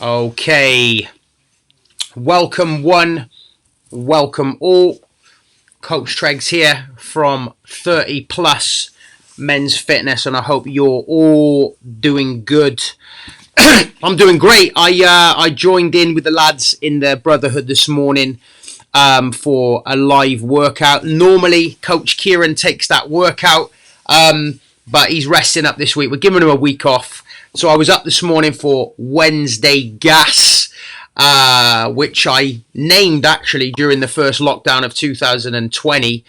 Okay, welcome one, welcome all. Coach Tregs here from 30 Plus Men's Fitness, and I hope you're all doing good. I'm doing great. I joined in with the lads in the Brotherhood this morning for a live workout. Normally, Coach Kieran takes that workout, but he's resting up this week. We're giving him a week off. So I was up this morning for Wednesday Gas, which I named actually during the first lockdown of 2020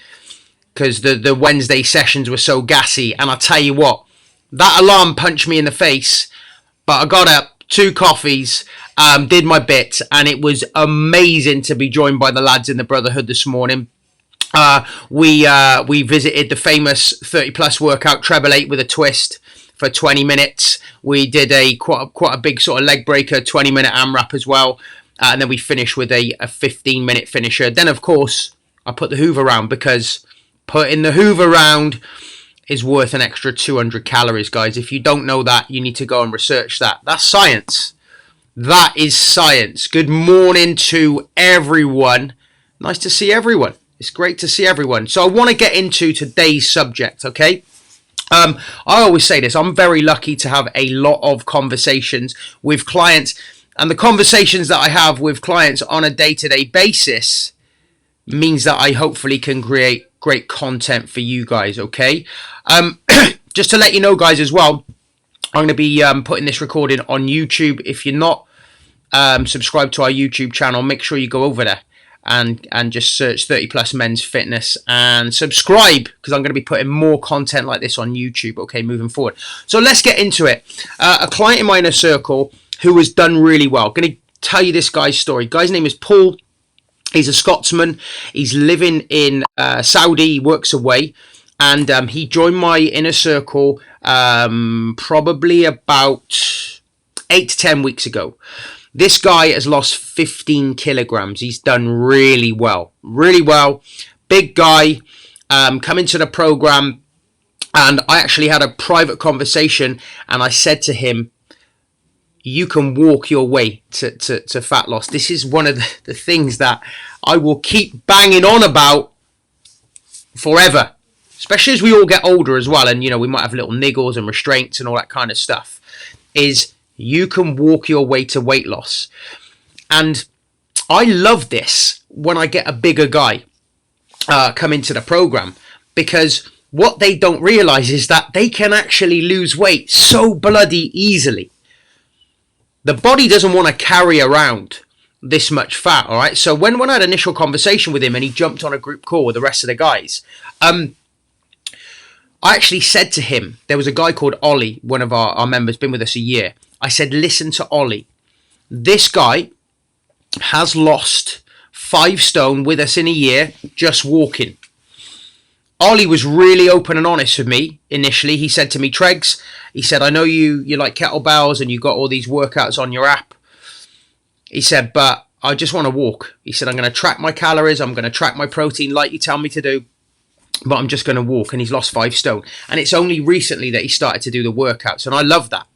because the Wednesday sessions were so gassy. And I'll tell you what, that alarm punched me in the face, but I got up, 2 coffees, did my bit, and it was amazing to be joined by the lads in the Brotherhood this morning. We visited the famous 30 Plus workout, treble 8 with a twist, for 20 minutes. We did quite a big sort of leg breaker, 20-minute AMRAP as well. And then we finished with a 15-minute finisher. Then, of course, I put the Hoover round because putting the Hoover round is worth an extra 200 calories, guys. If you don't know that, you need to go and research that. That's science. That is science. Good morning to everyone. Nice to see everyone. It's great to see everyone. So I want to get into today's subject, okay? I always say this, I'm very lucky to have a lot of conversations with clients, and the conversations that I have with clients on a day-to-day basis means that I hopefully can create great content for you guys, okay? Just to let you know, guys, as well, I'm going to be putting this recording on YouTube. If you're not subscribed to our YouTube channel, make sure you go over there and just search 30 Plus Men's Fitness and subscribe, because I'm going to be putting more content like this on YouTube, okay, moving forward. So let's get into it. A client in my inner circle who has done really well. I'm going to tell you this guy's story. Guy's name is Paul. He's a Scotsman. He's living in Saudi. He works away, and he joined my inner circle probably about 8 to 10 weeks ago. This guy has lost 15 kilograms. He's done really well. Really well. Big guy. Come into the program, and I actually had a private conversation, and I said to him, you can walk your way to fat loss. This is one of the things that I will keep banging on about forever, especially as we all get older as well, and, you know, we might have little niggles and restraints and all that kind of stuff, is you can walk your way to weight loss. And I love this when I get a bigger guy come into the program, because what they don't realize is that they can actually lose weight so bloody easily. The body doesn't want to carry around this much fat, all right? So when I had an initial conversation with him and he jumped on a group call with the rest of the guys, I actually said to him, there was a guy called Ollie, one of our members, been with us a year. I said, listen to Ollie. This guy has lost 5 stone with us in a year, just walking. Ollie was really open and honest with me initially. He said to me, Tregs, he said, I know you like kettlebells and you got all these workouts on your app. He said, but I just want to walk. He said, I'm going to track my calories. I'm going to track my protein like you tell me to do, but I'm just going to walk. And he's lost 5 stone. And it's only recently that he started to do the workouts. And I love that,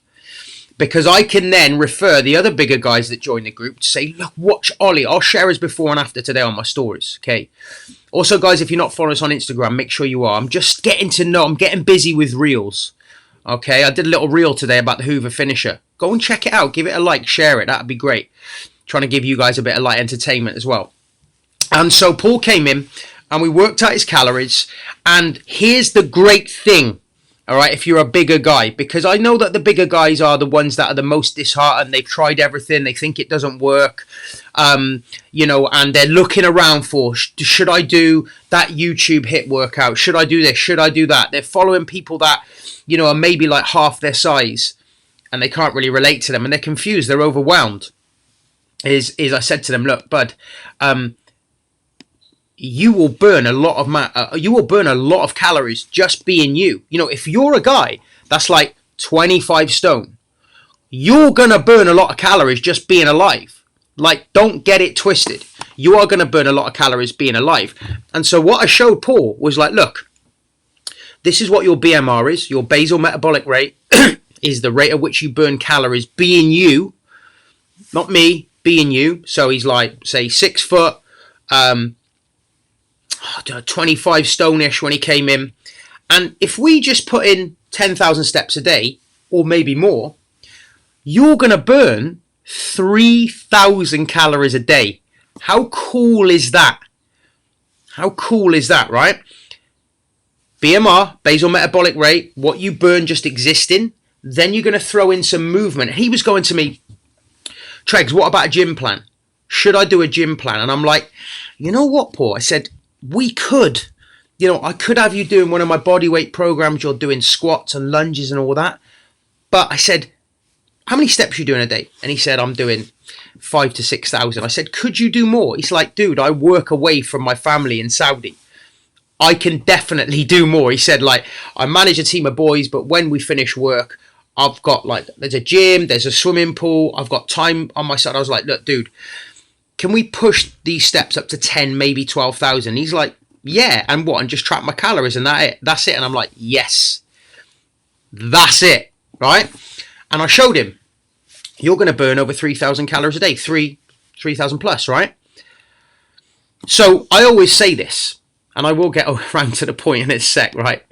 because I can then refer the other bigger guys that join the group to say, look, watch Ollie. I'll share his before and after today on my stories, okay? Also, guys, if you're not following us on Instagram, make sure you are. I'm just getting to know. I'm getting busy with reels, okay? I did a little reel today about the Hoover finisher. Go and check it out. Give it a like. Share it. That'd be great. Trying to give you guys a bit of light entertainment as well. And so Paul came in, and we worked out his calories. And here's the great thing. All right, if you're a bigger guy, because I know that the bigger guys are the ones that are the most disheartened. They've tried everything. They think it doesn't work, you know, and they're looking around for, should I do that YouTube hit workout? Should I do this? Should I do that? They're following people that, you know, are maybe like half their size, and they can't really relate to them, and they're confused. They're overwhelmed. Is I said to them, look, bud, you will burn a lot of calories just being you. You know, if you're a guy that's like 25 stone, you're gonna burn a lot of calories just being alive. Like, don't get it twisted. You are gonna burn a lot of calories being alive. And so what I showed Paul was like, look, this is what your BMR is. Your basal metabolic rate is the rate at which you burn calories being you. not me, being you. So he's like, say, 6 foot, 25 stone-ish when he came in. And if we just put in 10,000 steps a day, or maybe more, you're going to burn 3,000 calories a day. How cool is that? How cool is that, right? BMR, basal metabolic rate, what you burn just existing, then you're going to throw in some movement. He was going to me, Tregs, what about a gym plan? Should I do a gym plan? And I'm like, you know what, Paul? I said, we could. You know, I could have you doing one of my body weight programs. You're doing squats and lunges and all that. But I said, how many steps are you doing a day? And he said, I'm doing 5,000 to 6,000. I said, could you do more? He's like, dude, I work away from my family in Saudi. I can definitely do more. He said, like, I manage a team of boys, but when we finish work, I've got, like, there's a gym, there's a swimming pool, I've got time on my side. I was like, look, dude, can we push these steps up to 10, maybe 12,000? He's like, yeah, and what? And just track my calories and that's it. And I'm like, yes, that's it, right? And I showed him, you're going to burn over 3,000 calories a day, 3,000 plus, right? So I always say this, and I will get around to the point in a sec, right?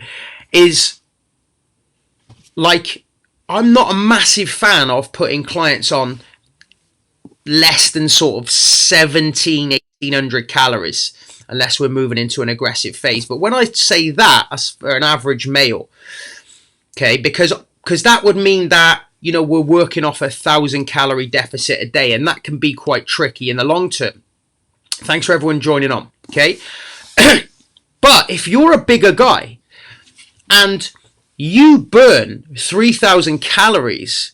Is like, I'm not a massive fan of putting clients on less than sort of 1,800 calories, unless we're moving into an aggressive phase. But when I say that, as for an average male, okay, because that would mean that, you know, we're working off 1,000 calorie deficit a day, and that can be quite tricky in the long term. Thanks for everyone joining on, okay? But if you're a bigger guy and you burn 3,000 calories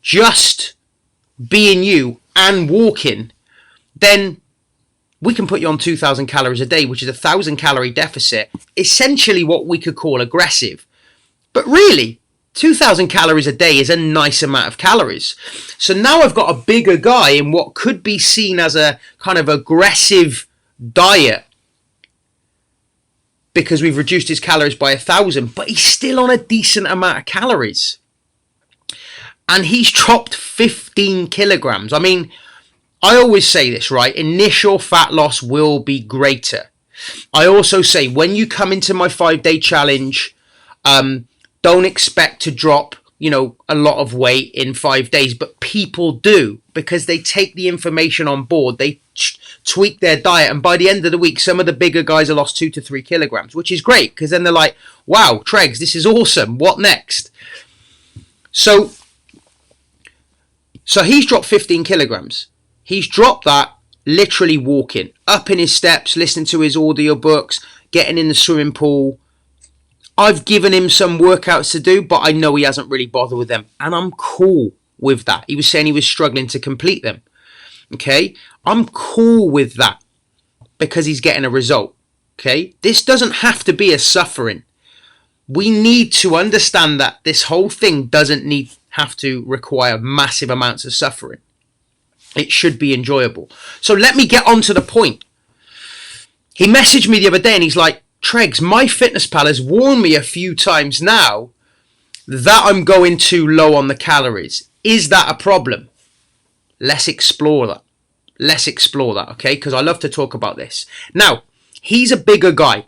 just being you and walking, then we can put you on 2,000 calories a day, which is 1,000 calorie deficit, essentially what we could call aggressive. But really, 2,000 calories a day is a nice amount of calories. So now I've got a bigger guy in what could be seen as a kind of aggressive diet, because we've reduced his calories by 1,000, but he's still on a decent amount of calories. And he's dropped 15 kilograms. I mean, I always say this, right? Initial fat loss will be greater. I also say, when you come into my 5-day challenge, don't expect to drop, you know, a lot of weight in 5 days, but people do, because they take the information on board, they tweak their diet, and by the end of the week, some of the bigger guys have lost 2 to 3 kilograms, which is great, because then they're like, wow, Tregs, this is awesome, what next? So he's dropped 15 kilograms. He's dropped that literally walking, up in his steps, listening to his audiobooks, getting in the swimming pool. I've given him some workouts to do, but I know he hasn't really bothered with them. And I'm cool with that. He was saying he was struggling to complete them. Okay? I'm cool with that because he's getting a result. Okay? This doesn't have to be a suffering. We need to understand that this whole thing doesn't have to require massive amounts of suffering. It should be enjoyable. So let me get on to the point. He messaged me the other day and he's like, Tregs, MyFitnessPal has warned me a few times now that I'm going too low on the calories. Is that a problem? Let's explore that. Let's explore that, okay? Because I love to talk about this. Now, he's a bigger guy.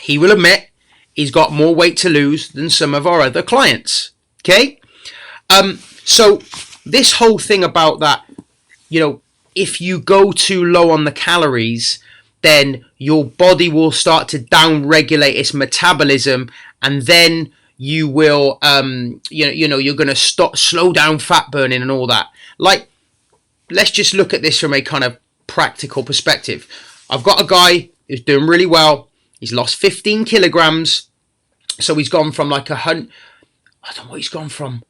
He will admit he's got more weight to lose than some of our other clients, okay? So this whole thing about that, you know, if you go too low on the calories, then your body will start to down-regulate its metabolism, and then you will, you're going to slow down fat burning and all that. Like, let's just look at this from a kind of practical perspective. I've got a guy who's doing really well. He's lost 15 kilograms. So he's gone from like 100, I don't know what he's gone from.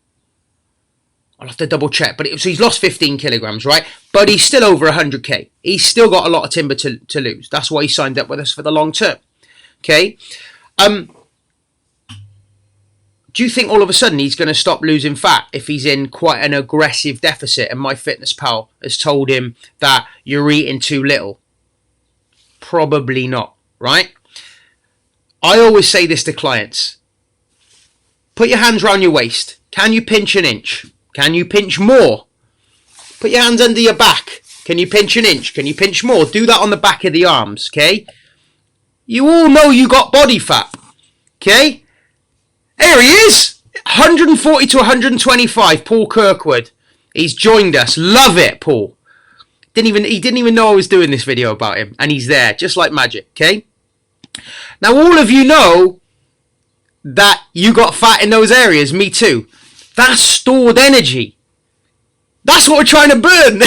I'll have to double check, but so he's lost 15 kilograms, right? But he's still over 100k. He's still got a lot of timber to lose. That's why he signed up with us for the long term. Okay. Do you think all of a sudden he's going to stop losing fat if he's in quite an aggressive deficit and MyFitnessPal has told him that you're eating too little? Probably not, right? I always say this to clients. Put your hands around your waist. Can you pinch an inch? Can you pinch more? Put your hands under your back. Can you pinch an inch? Can you pinch more? Do that on the back of the arms, okay? You all know you got body fat, okay? Here he is, 140 to 125, Paul Kirkwood. He's joined us. Love it, Paul. He didn't even know I was doing this video about him, and he's there, just like magic, okay? Now, all of you know that you got fat in those areas, me too. That's stored energy. That's what we're trying to burn.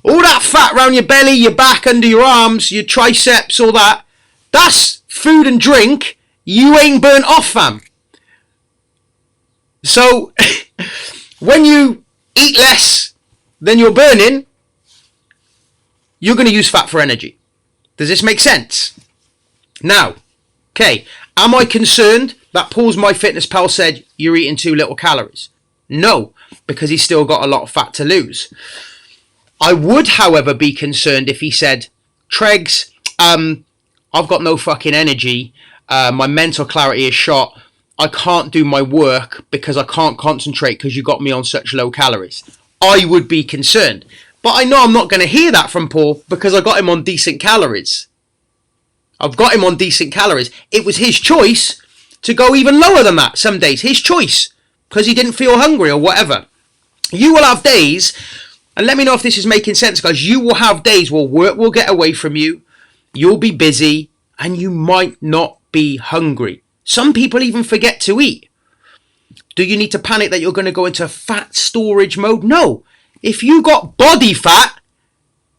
All that fat around your belly, your back, under your arms, your triceps, all that. That's food and drink you ain't burnt off, fam. So, when you eat less than you're burning, you're going to use fat for energy. Does this make sense? Now, okay, am I concerned that Paul's MyFitnessPal said you're eating too little calories? No, because he's still got a lot of fat to lose. I would, however, be concerned if he said, Tregs, I've got no fucking energy. My mental clarity is shot. I can't do my work because I can't concentrate because you got me on such low calories. I would be concerned. But I know I'm not going to hear that from Paul because I got him on decent calories. I've got him on decent calories. It was his choice to go even lower than that some days. His choice. Because he didn't feel hungry or whatever. You will have days, and let me know if this is making sense, guys. You will have days where work will get away from you. You'll be busy, and you might not be hungry. Some people even forget to eat. Do you need to panic that you're going to go into fat storage mode? No. If you got body fat,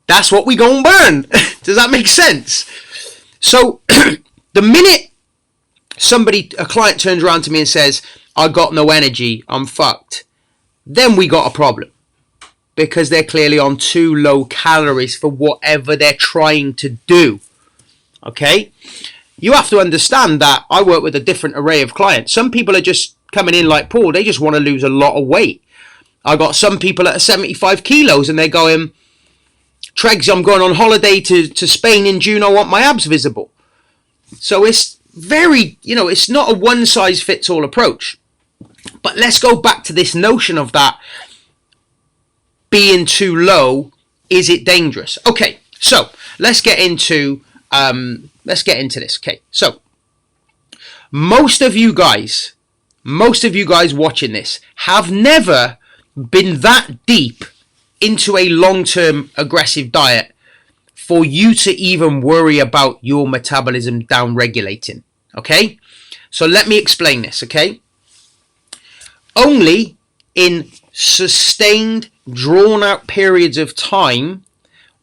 that's what we gonna burn. Does that make sense? So, the minute a client turns around to me and says, I got no energy, I'm fucked, then we got a problem. Because they're clearly on too low calories for whatever they're trying to do. Okay? You have to understand that I work with a different array of clients. Some people are just coming in like Paul, they just want to lose a lot of weight. I got some people at 75 kilos and they're going, Tregs, I'm going on holiday to Spain in June, I want my abs visible. So it's very, it's not a one-size-fits-all approach. But let's go back to this notion of that being too low. Is it dangerous? Okay, so let's get into this. Okay, so most of you guys watching this have never been that deep into a long-term aggressive diet for you to even worry about your metabolism down regulating. Okay, so let me explain this. Okay. Only in sustained, drawn-out periods of time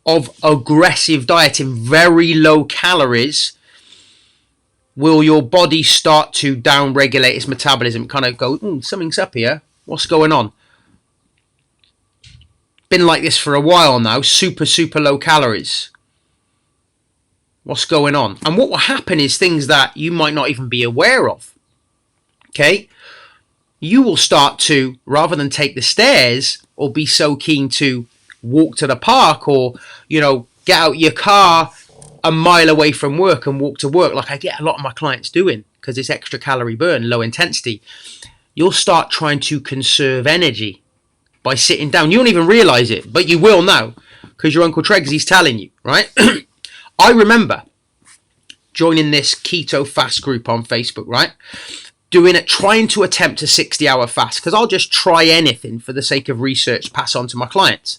of aggressive dieting, very low calories, will your body start to down-regulate its metabolism, kind of go, something's up here, what's going on? Been like this for a while now, super, super low calories. What's going on? And what will happen is things that you might not even be aware of. Okay? You will start to, rather than take the stairs or be so keen to walk to the park or, get out your car a mile away from work and walk to work, like I get a lot of my clients doing because it's extra calorie burn, low intensity. You'll start trying to conserve energy by sitting down. You won't even realize it, but you will now because your Uncle Tregs, he's telling you, right? I remember joining this keto fast group on Facebook, right? Trying to attempt a 60-hour fast because I'll just try anything for the sake of research, pass on to my clients.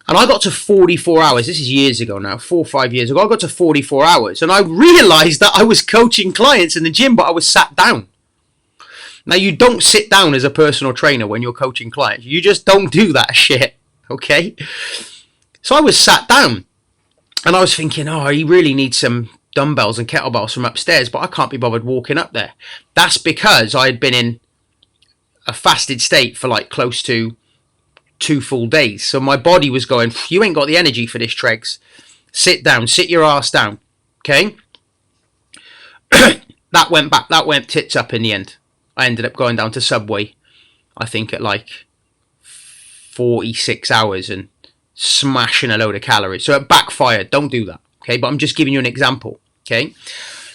And I got to 44 hours. This is years ago now, 4 or 5 years ago. I got to 44 hours and I realized that I was coaching clients in the gym, but I was sat down. Now, you don't sit down as a personal trainer when you're coaching clients. You just don't do that shit, okay? So I was sat down and I was thinking, he really needs some dumbbells and kettlebells from upstairs, but I can't be bothered walking up there. That's because I had been in a fasted state for like close to 2 full days. So my body was going, you ain't got the energy for this, Tregs. Sit down, sit your ass down. Okay? That went tits up in the end. I ended up going down to Subway, I think at like 46 hours and smashing a load of calories. So it backfired. Don't do that. Okay? But I'm just giving you an example. Okay,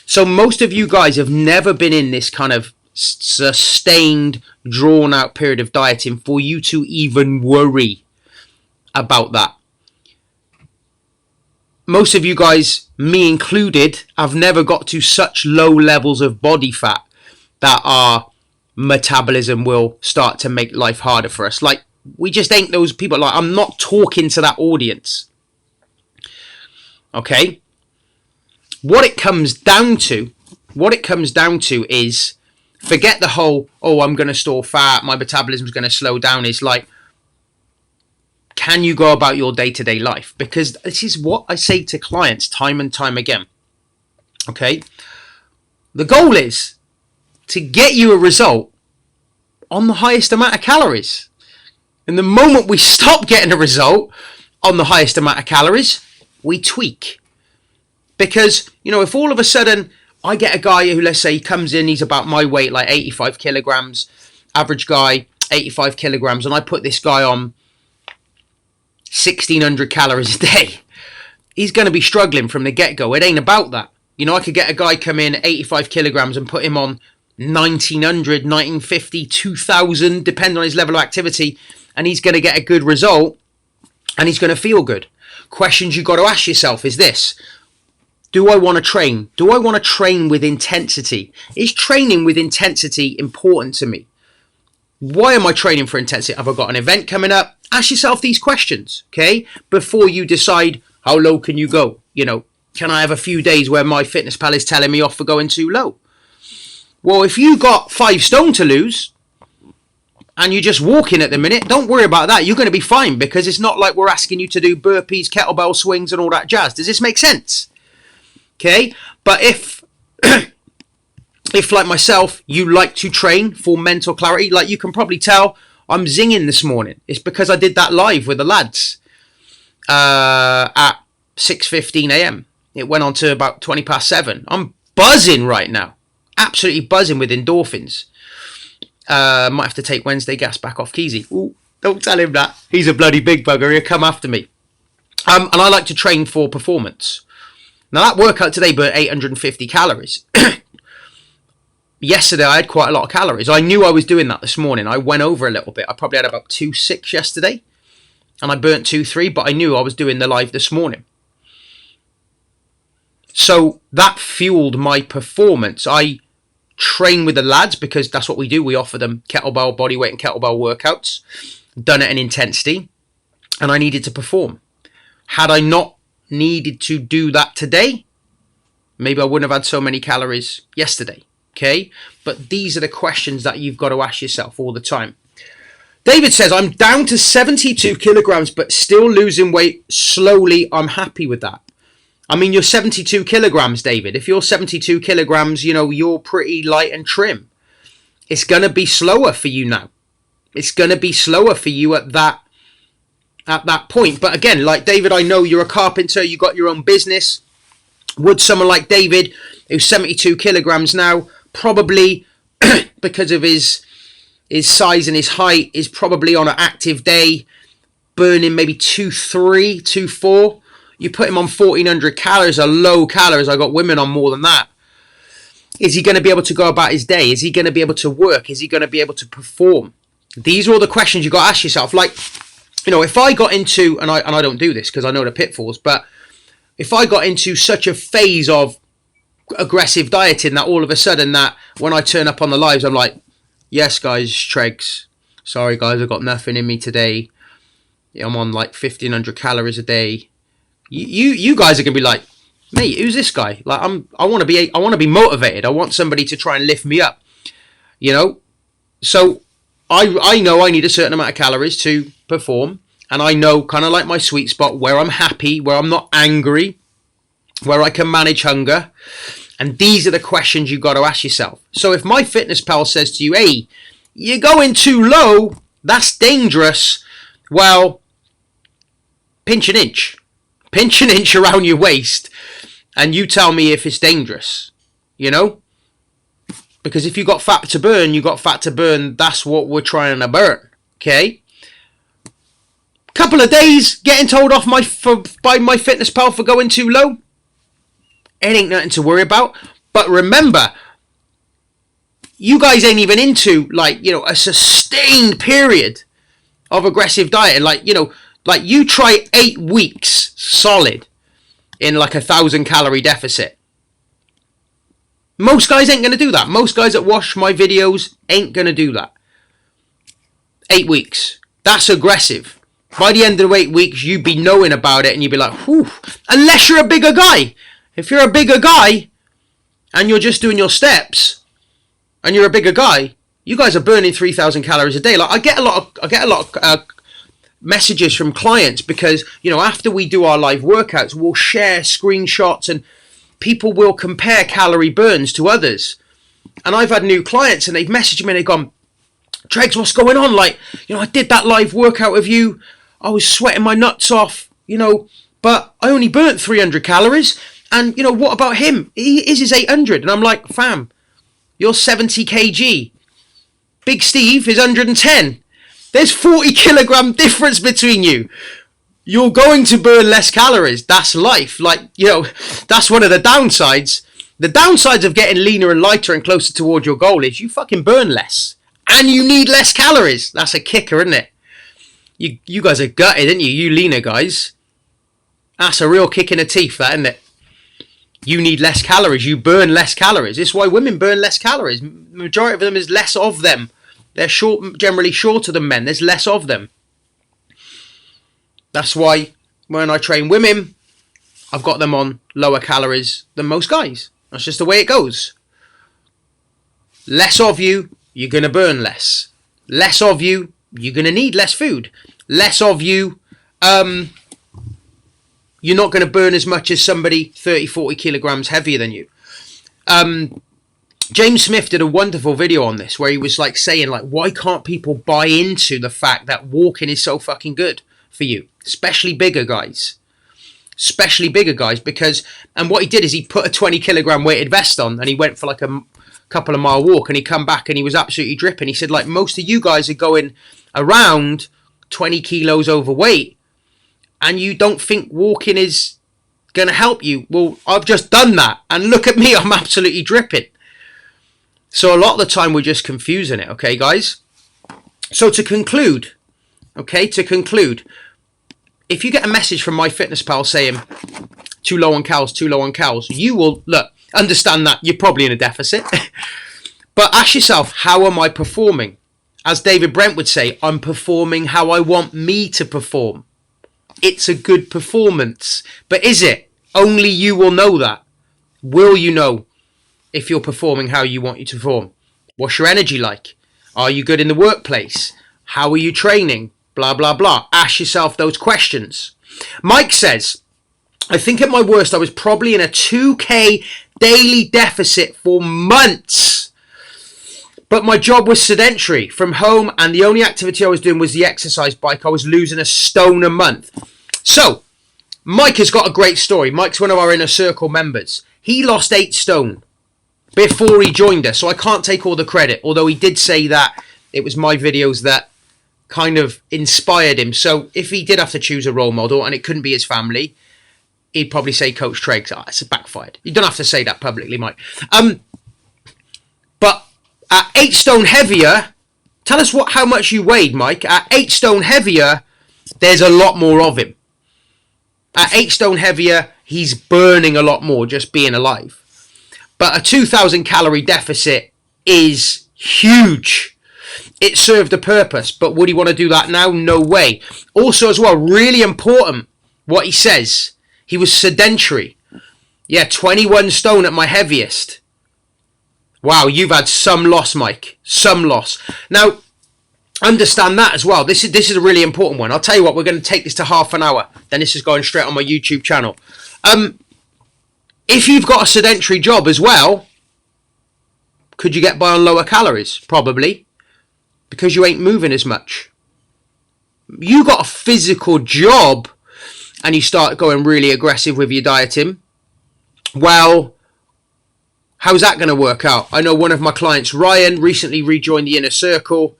so most of you guys have never been in this kind of sustained, drawn-out period of dieting for you to even worry about that. Most of you guys, me included, have never got to such low levels of body fat that our metabolism will start to make life harder for us. Like, we just ain't those people. Like, I'm not talking to that audience. Okay? What it comes down to is, forget the whole, oh, I'm going to store fat, my metabolism's going to slow down. It's like, can you go about your day-to-day life? Because this is what I say to clients time and time again. Okay? The goal is to get you a result on the highest amount of calories. And the moment we stop getting a result on the highest amount of calories, we tweak. Because, if all of a sudden I get a guy who, let's say, he comes in, he's about my weight, like 85 kilograms, average guy, 85 kilograms, and I put this guy on 1,600 calories a day, he's going to be struggling from the get-go. It ain't about that. I could get a guy come in 85 kilograms and put him on 1,900, 1,950, 2,000, depending on his level of activity, and he's going to get a good result, and he's going to feel good. Questions you've got to ask yourself is this: do I want to train? Do I want to train with intensity? Is training with intensity important to me? Why am I training for intensity? Have I got an event coming up? Ask yourself these questions, okay? Before you decide how low can you go. Can I have a few days where my fitness pal is telling me off for going too low? Well, if you got 5 stone to lose and you're just walking at the minute, don't worry about that. You're going to be fine, because it's not like we're asking you to do burpees, kettlebell swings and all that jazz. Does this make sense? Okay, but if like myself, you like to train for mental clarity, like you can probably tell I'm zinging this morning. It's because I did that live with the lads at 6:15 a.m. It went on to about 20 past 7. I'm buzzing right now, absolutely buzzing with endorphins. Might have to take Wednesday gas back off Keezy. Ooh, don't tell him that. He's a bloody big bugger. He'll come after me. And I like to train for performance. Now, that workout today burnt 850 calories. Yesterday, I had quite a lot of calories. I knew I was doing that this morning. I went over a little bit. I probably had about 2.6 yesterday, and I burnt 2.3, but I knew I was doing the live this morning. So that fueled my performance. I train with the lads because that's what we do. We offer them kettlebell, bodyweight, and kettlebell workouts, done at an intensity, and I needed to perform. Had I not needed to do that today, maybe I wouldn't have had so many calories yesterday. Okay, but these are the questions that you've got to ask yourself all the time. David says, I'm down to 72 kilograms but still losing weight slowly. I'm happy with that. I mean, you're 72 kilograms, David. If you're 72 kilograms, you're pretty light and trim. It's going to be slower for you now. It's going to be slower for you at that point. But again, like David, I know you're a carpenter, you got your own business. Would someone like David, who's 72 kilograms now, probably because of his size and his height, is probably on an active day burning maybe 2.3, 2.4. You put him on 1,400 calories, are low calories. I got women on more than that. Is he going to be able to go about his day? Is he going to be able to work? Is he going to be able to perform? These are all the questions you've got to ask yourself. Like, if I got into, and I don't do this because I know the pitfalls, but if I got into such a phase of aggressive dieting that all of a sudden that when I turn up on the lives, I'm like, yes, guys, Tregs. Sorry, guys, I've got nothing in me today. I'm on like 1,500 calories a day. You guys are going to be like, mate, who's this guy? Like, I want to be motivated. I want somebody to try and lift me up, So I know I need a certain amount of calories to perform, and I know kind of like my sweet spot where I'm happy, where I'm not angry, where I can manage hunger. And these are the questions you've got to ask yourself. So if my fitness pal says to you, hey, you're going too low, that's dangerous, well, pinch an inch around your waist, and you tell me if it's dangerous, Because if you got fat to burn, you got fat to burn. That's what we're trying to burn, okay? Couple of days getting told off by my fitness pal for going too low. It ain't nothing to worry about. But remember, you guys ain't even into a sustained period of aggressive diet. Like, you try 8 weeks solid in like 1,000 calorie deficit. Most guys ain't going to do that. Most guys that watch my videos ain't going to do that. 8 weeks. That's aggressive. By the end of the 8 weeks, you'd be knowing about it and you'd be like, whew. Unless you're a bigger guy. If you're a bigger guy and you're just doing your steps and you're a bigger guy, you guys are burning 3,000 calories a day. Like, I get a lot of messages from clients because, you know, after we do our live workouts, we'll share screenshots and people will compare calorie burns to others. And I've had new clients and they've messaged me and they've gone, Tregs, what's going on? Like, you know, I did that live workout with you. I was sweating my nuts off, you know, but I only burnt 300 calories. And, you know, what about him? His is 800. And I'm like, fam, you're 70 kg. Big Steve is 110. There's 40 kilogram difference between you. You're going to burn less calories. That's life. Like, you know, that's one of the downsides. The downsides of getting leaner and lighter and closer toward your goal is you fucking burn less. And you need less calories. That's a kicker, isn't it? You guys are gutted, aren't you? You leaner guys. That's a real kick in the teeth, that, isn't it? You need less calories. You burn less calories. It's why women burn less calories. The majority of them is less of them. They're generally shorter than men. There's less of them. That's why when I train women, I've got them on lower calories than most guys. That's just the way it goes. Less of you, you're going to burn less. Less of you, you're going to need less food. Less of you, you're not going to burn as much as somebody 30, 40 kilograms heavier than you. James Smith did a wonderful video on this where he was like saying, like, why can't people buy into the fact that walking is so fucking good for you? Especially bigger guys. Especially bigger guys, because, and what he did is he put a 20 kilogram weighted vest on and he went for like a couple of mile walk and he come back and he was absolutely dripping. He said, like, most of you guys are going around 20 kilos overweight and you don't think walking is going to help you. Well, I've just done that and look at me, I'm absolutely dripping. So a lot of the time we're just confusing it, okay, guys? So to conclude, if you get a message from MyFitnessPal saying too low on calories, you will, look, understand that you're probably in a deficit. But ask yourself, how am I performing? As David Brent would say, I'm performing how I want me to perform. It's a good performance. But is it? Only you will know that. Will you know if you're performing how you want you to perform? What's your energy like? Are you good in the workplace? How are you training? Blah, blah, blah. Ask yourself those questions. Mike says, I think at my worst, I was probably in a 2K daily deficit for months. But my job was sedentary from home and the only activity I was doing was the exercise bike. I was losing a stone a month. So, Mike has got a great story. Mike's one of our Inner Circle members. He lost 8 stone before he joined us, so I can't take all the credit, although he did say that it was my videos that kind of inspired him. So if he did have to choose a role model and it couldn't be his family, he'd probably say Coach Tregs. It's backfired. You don't have to say that publicly, Mike. But at 8 stone heavier, tell us how much you weighed, Mike. At 8 stone heavier, there's a lot more of him. At 8 stone heavier, he's burning a lot more just being alive. But a 2,000 calorie deficit is huge. It served a purpose, but would he want to do that now? No way. Also as well, really important, what he says, he was sedentary. Yeah, 21 stone at my heaviest. Wow, you've had some loss, Mike. Some loss. Now, understand that as well. This is a really important one. I'll tell you what, we're going to take this to half an hour. Then this is going straight on my YouTube channel. If you've got a sedentary job as well, could you get by on lower calories? Probably. Because you ain't moving as much. You got a physical job and you start going really aggressive with your dieting. Well, how's that going to work out? I know one of my clients, Ryan, recently rejoined the Inner Circle,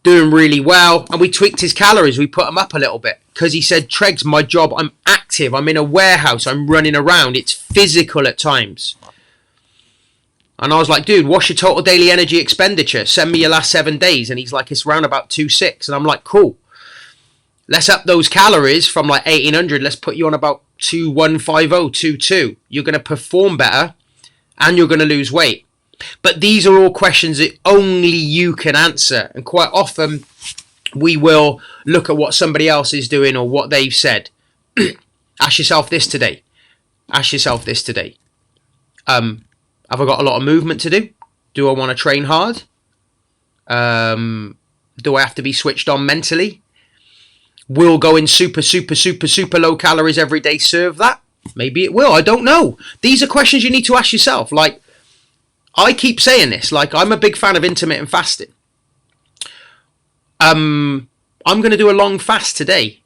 doing really well. And we tweaked his calories. We put them up a little bit. Because he said, Tregs, my job, I'm active. I'm in a warehouse. I'm running around. It's physical at times. And I was like, dude, what's your total daily energy expenditure? Send me your last 7 days. And he's like, it's around about 2.6. And I'm like, cool. Let's up those calories from like 1800. Let's put you on about 2150, 22. You're going to perform better and you're going to lose weight. But these are all questions that only you can answer. And quite often we will look at what somebody else is doing or what they've said. Ask yourself this today. Ask yourself this today. Have I got a lot of movement to do? Do I want to train hard? Do I have to be switched on mentally? Will going super low calories every day serve that? Maybe it will. I don't know. These are questions you need to ask yourself. Like, I keep saying this. Like, I'm a big fan of intermittent fasting. I'm going to do a long fast today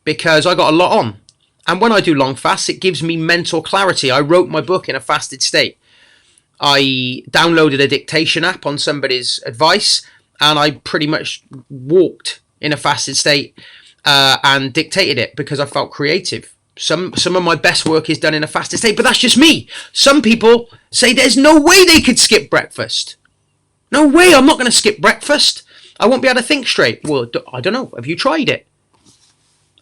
because I got a lot on. And when I do long fasts, it gives me mental clarity. I wrote my book in a fasted state. I downloaded a dictation app on somebody's advice, and I pretty much walked in a fasted state and dictated it because I felt creative. Some of my best work is done in a fasted state, but that's just me. Some people say there's no way they could skip breakfast. No way, I'm not going to skip breakfast. I won't be able to think straight. Well, I don't know. Have you tried it?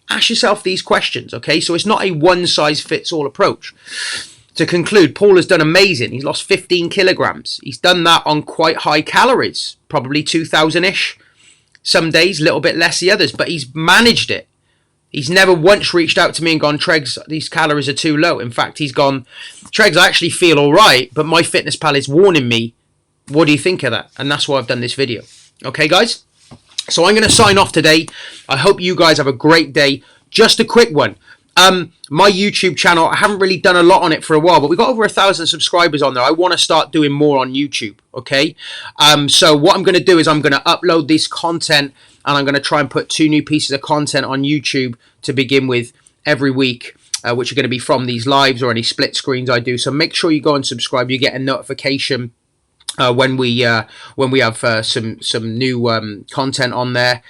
Ask yourself these questions, okay? So it's not a one-size-fits-all approach. To conclude, Paul has done amazing. He's lost 15 kilograms. He's done that on quite high calories, probably 2,000-ish. Some days, a little bit less the others, but he's managed it. He's never once reached out to me and gone, Tregs, these calories are too low. In fact, he's gone, Tregs, I actually feel all right, but my fitness pal is warning me. What do you think of that? And that's why I've done this video. Okay, guys? So I'm going to sign off today. I hope you guys have a great day. Just a quick one. My YouTube channel, I haven't really done a lot on it for a while, but we've got over 1,000 subscribers on there. I want to start doing more on YouTube, okay? So what I'm going to do is I'm going to upload this content, and I'm going to try and put 2 new pieces of content on YouTube to begin with every week, which are going to be from these lives or any split screens I do. So make sure you go and subscribe. You get a notification when we have some new content on there.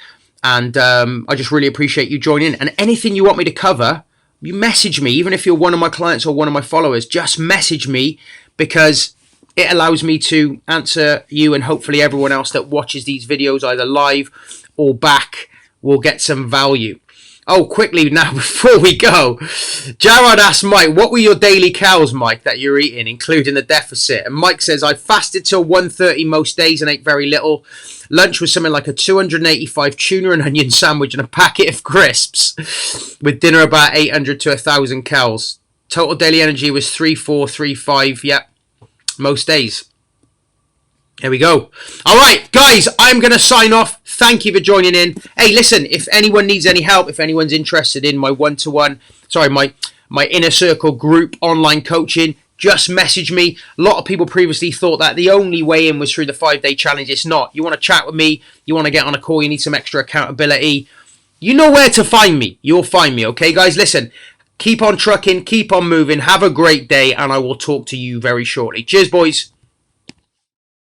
And I just really appreciate you joining. And anything you want me to cover, you message me. Even if you're one of my clients or one of my followers, just message me, because it allows me to answer you, and hopefully everyone else that watches these videos either live or back will get some value. Oh, quickly now, before we go, Jared asked Mike, what were your daily calories, Mike, that you're eating, including the deficit? And Mike says, I fasted till 1:30 most days and ate very little. Lunch was something like a 285 tuna and onion sandwich and a packet of crisps, with dinner about 800 to 1,000 calories. Total daily energy was 3,435, yep, most days. There we go. All right, guys, I'm going to sign off. Thank you for joining in. Hey, listen, if anyone needs any help, if anyone's interested in my one-to-one, my inner circle group online coaching, just message me. A lot of people previously thought that the only way in was through the 5-day challenge. It's not. You want to chat with me, you want to get on a call, you need some extra accountability, you know where to find me. You'll find me, okay, guys? Listen, keep on trucking, keep on moving, have a great day, and I will talk to you very shortly. Cheers, boys.